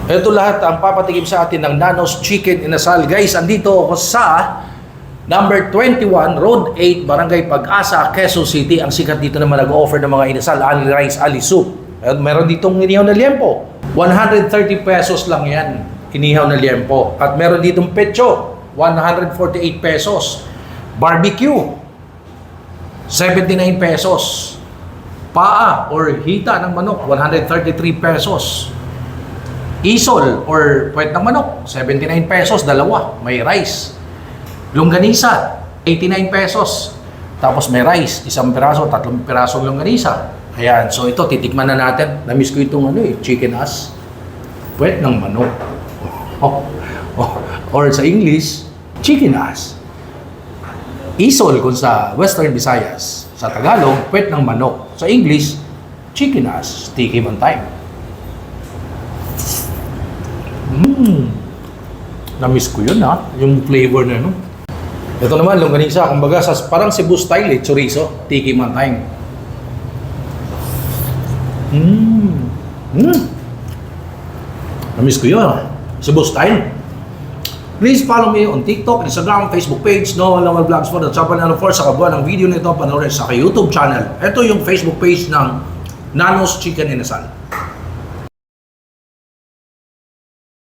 Ito lahat ang papatikim sa atin ng Nanos Chicken Inasal. Guys, andito ako sa number 21, Road 8, Barangay Pag-asa, Quezon City. Ang sikat dito naman nag-offer ng mga inasal, ali rice, ali soup. At meron ditong inihaw na liempo. 130 pesos lang yan, inihaw na liempo. At meron ditong pecho, 148 pesos. Barbecue, 79 pesos. Paa or hita ng manok, 133 pesos. Isol or puwet ng manok, 79 pesos, dalawa. May rice. Longganisa, 89 pesos. Tapos may rice, isang piraso, 3 pirasong longganisa. Ayan, so ito, titikman na natin. Namiss ko itong chicken as. Puwet ng manok. Or sa English, chicken as. Isol kung sa Western Visayas. Sa Tagalog, puwet ng manok. Sa English, chicken as. Tikim on time. Namiss ko yun yung flavor na yun. Ito naman, longganisa, kumbaga parang Cebu style chorizo, tiki man time. Namiss ko yun, Cebu style. Please follow me on TikTok, Instagram, Facebook page, Noah Lamal Vlogs for the Chapel and of course, sa kabuuan ng video nito, panoorin sa YouTube channel. Ito yung Facebook page ng Nanos Chicken Inasal.